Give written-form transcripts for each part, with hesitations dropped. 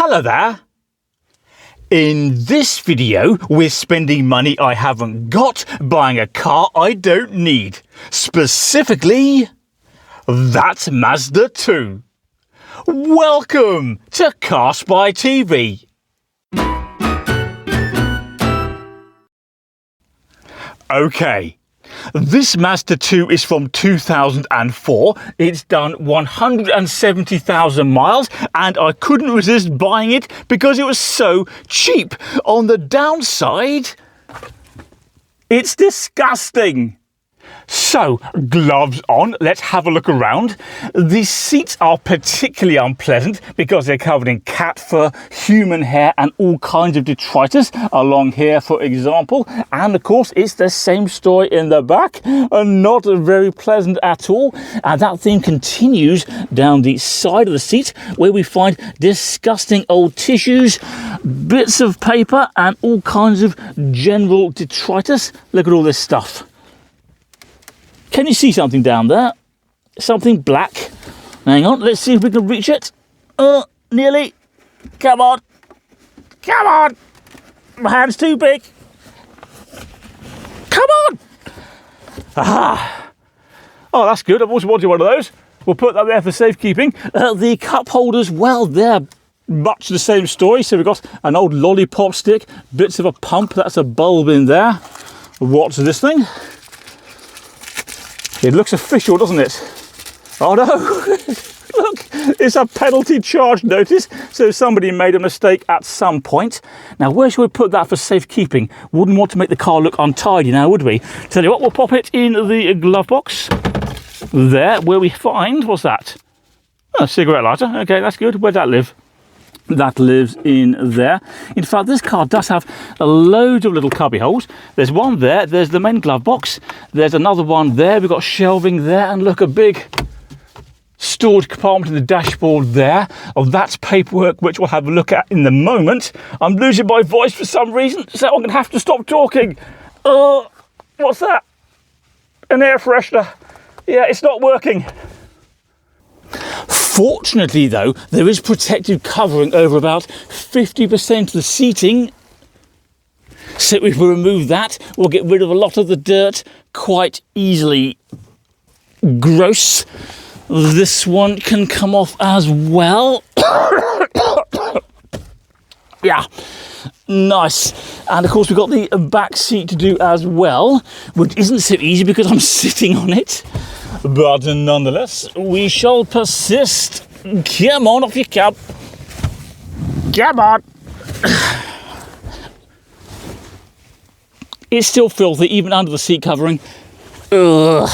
Hello there. In this video, we're spending money I haven't got, buying a car I don't need. Specifically, that Mazda 2. Welcome to CarSpyTV. Okay, this Mazda 2 is from 2004. It's done 170,000 miles and I couldn't resist buying it because it was so cheap. On the downside, it's disgusting. So, gloves on, let's have a look around. These seats are particularly unpleasant because they're covered in cat fur, human hair and all kinds of detritus along here, for example. And of course, it's the same story in the back, and not very pleasant at all. And that theme continues down the side of the seat where we find disgusting old tissues, bits of paper and all kinds of general detritus. Look at all this stuff. Can you see something down there? Something black. Hang on, let's see if we can reach it. Nearly. Come on. Come on. My hand's too big. Come on. Ah. Oh, that's good. I've always wanted one of those. We'll put that there for safekeeping. The cup holders, well, they're much the same story. So we've got an old lollipop stick, bits of a pump. That's a bulb in there. What's this thing? It looks official, doesn't it? Oh no, look, it's a penalty charge notice, so somebody made a mistake at some point. Now, where should we put that for safekeeping? Wouldn't want to make the car look untidy now, would we? Tell you what, we'll pop it in the glove box. There, where we find, what's that? Oh, a cigarette lighter. Okay, that's good. Where'd that live? That lives in there. In fact, this car does have a load of little cubby holes. There's one there, there's the main glove box, there's another one there, we've got shelving there, and look, a big storage compartment in the dashboard there. Oh, that's paperwork, which we'll have a look at in the moment. I'm losing my voice for some reason, so I'm going to have to stop talking. What's that? An air freshener. Yeah, it's not working. Fortunately though, there is protective covering over about 50% of the seating. So if we remove that, we'll get rid of a lot of the dirt quite easily. Gross. This one can come off as well. Yeah, nice. And of course we've got the back seat to do as well, which isn't so easy because I'm sitting on it. But nonetheless, we shall persist. Come on, off you come. Come on. It's still filthy, even under the seat covering. Ugh.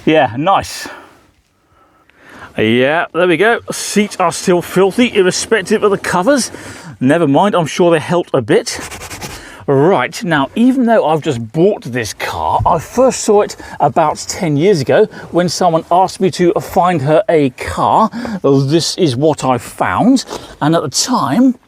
Yeah, nice. Yeah, there we go. Seats are still filthy, irrespective of the covers. Never mind, I'm sure they helped a bit. Right, now, even though I've just bought this car, I first saw it about 10 years ago when someone asked me to find her a car. This is what I found. And at the time,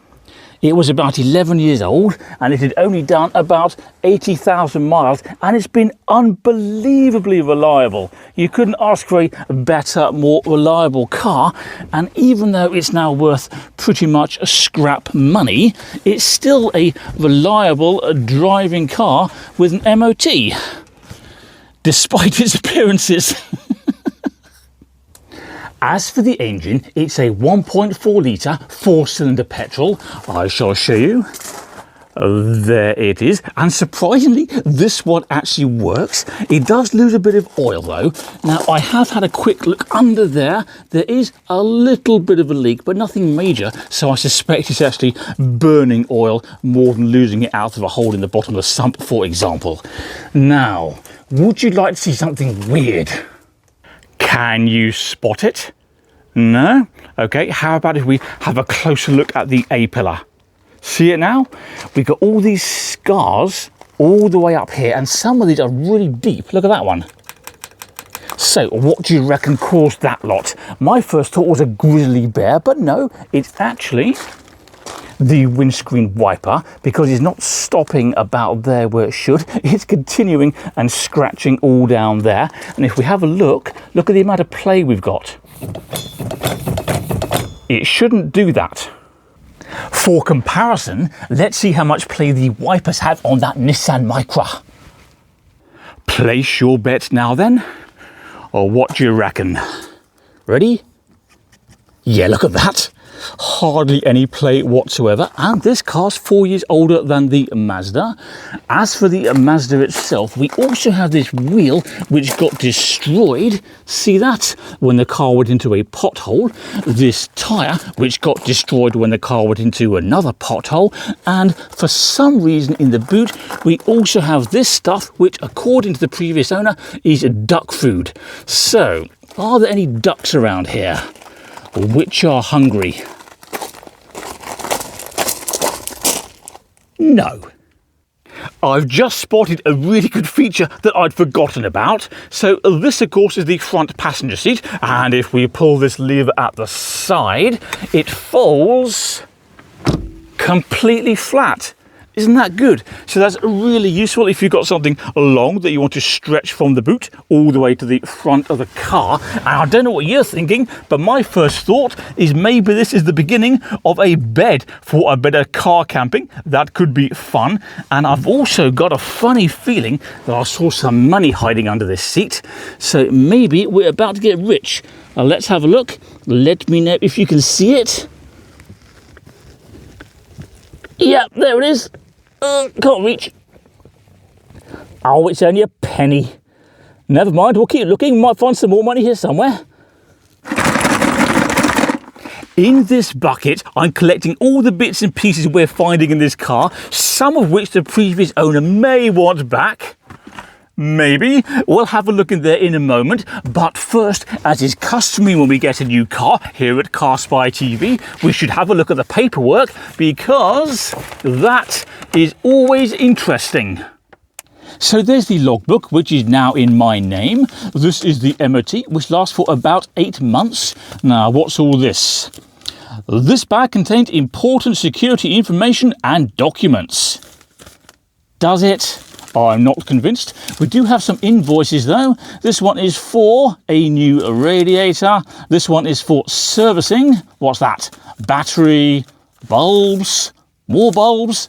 it was about 11 years old and it had only done about 80,000 miles and it's been unbelievably reliable. You couldn't ask for a better, more reliable car, and even though it's now worth pretty much scrap money, it's still a reliable driving car with an MOT, despite its appearances. As for the engine, it's a 1.4 litre 4-cylinder petrol. I shall show you. There it is. And surprisingly, this one actually works. It does lose a bit of oil though. Now, I have had a quick look under there. There is a little bit of a leak, but nothing major. So I suspect it's actually burning oil more than losing it out of a hole in the bottom of the sump, for example. Now, would you like to see something weird? Can you spot it? No? Okay, how about if we have a closer look at the A-pillar? See it now? We've got all these scars all the way up here, and some of these are really deep. Look at that one. So, what do you reckon caused that lot? My first thought was a grizzly bear, but no, it's actually the windscreen wiper, because it's not stopping about there where it should. It's continuing and scratching all down there. And if we have a look at the amount of play we've got. It shouldn't do that. For comparison, let's see how much play the wipers have on that Nissan Micra. Place your bets now then, or what do you reckon? Ready? Yeah, look at that. Hardly any play whatsoever, and this car's 4 years older than the Mazda. As for the Mazda itself, we also have this wheel which got destroyed. See that? When the car went into a pothole. This tyre which got destroyed when the car went into another pothole. And for some reason in the boot, we also have this stuff which, according to the previous owner, is duck food. So, are there any ducks around here which are hungry? No. I've just spotted a really good feature that I'd forgotten about. So this, of course, is the front passenger seat, and if we pull this lever at the side, it folds completely flat. Isn't that good? So that's really useful if you've got something long that you want to stretch from the boot all the way to the front of the car. And I don't know what you're thinking, but my first thought is maybe this is the beginning of a bed for a better car camping. That could be fun. And I've also got a funny feeling that I saw some money hiding under this seat. So maybe we're about to get rich. Let's have a look. Let me know if you can see it. Yeah, there it is. Can't reach. Oh, it's only a penny. Never mind, we'll keep looking. Might find some more money here somewhere. In this bucket, I'm collecting all the bits and pieces we're finding in this car, some of which the previous owner may want back. Maybe. We'll have a look in there in a moment. But first, as is customary when we get a new car here at CarSpyTV, we should have a look at the paperwork, because that is always interesting. So there's the logbook, which is now in my name. This is the MOT, which lasts for about 8 months. Now, what's all this? This bag contains important security information and documents. Does it? I'm not convinced. We do have some invoices though. This one is for a new radiator. This one is for servicing. What's that? Battery, bulbs, more bulbs,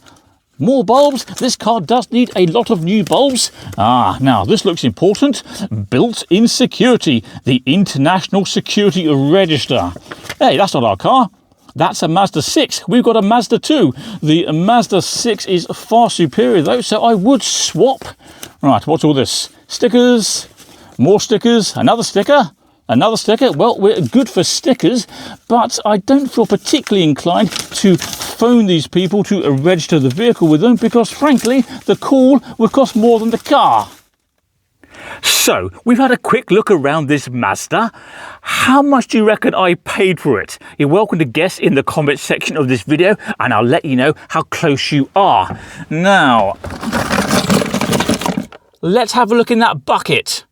more bulbs. This car does need a lot of new bulbs. Now this looks important. Built-in security, the International Security Register. Hey, that's not our car. That's a Mazda 6. We've got a Mazda 2. The Mazda 6 is far superior though, so I would swap. Right, what's all this? Stickers, more stickers, another sticker, another sticker. Well, we're good for stickers, but I don't feel particularly inclined to phone these people to register the vehicle with them, because frankly, the call would cost more than the car. So, we've had a quick look around this Mazda. How much do you reckon I paid for it? You're welcome to guess in the comment section of this video, and I'll let you know how close you are. Now, let's have a look in that bucket.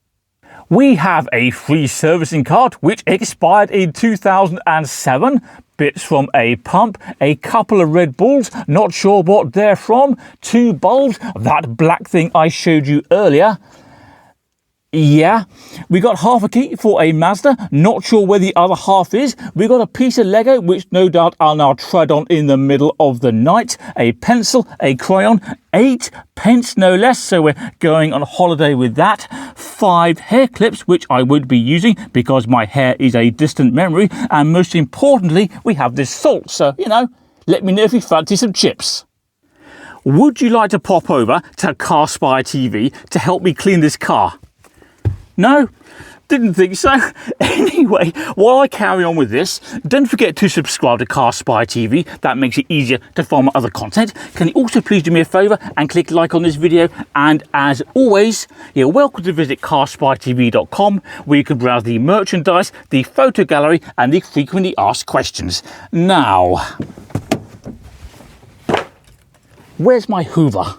We have a free servicing card which expired in 2007. Bits from a pump, a couple of Red Bulls, not sure what they're from, 2 bulbs, that black thing I showed you earlier. Yeah, we got half a key for a Mazda, not sure where the other half is. We got a piece of Lego, which no doubt I'll now tread on in the middle of the night. A pencil, a crayon, 8 pence no less, so we're going on holiday with that. 5 hair clips, which I would be using because my hair is a distant memory. And most importantly, we have this salt, so, you know, let me know if you fancy some chips. Would you like to pop over to CarSpyTV to help me clean this car? No? Didn't think so. Anyway, while I carry on with this, don't forget to subscribe to CarSpyTV. That makes it easier to find my other content. Can you also please do me a favour and click like on this video? And as always, you're welcome to visit CarSpyTV.com, where you can browse the merchandise, the photo gallery, and the frequently asked questions. Now, where's my Hoover?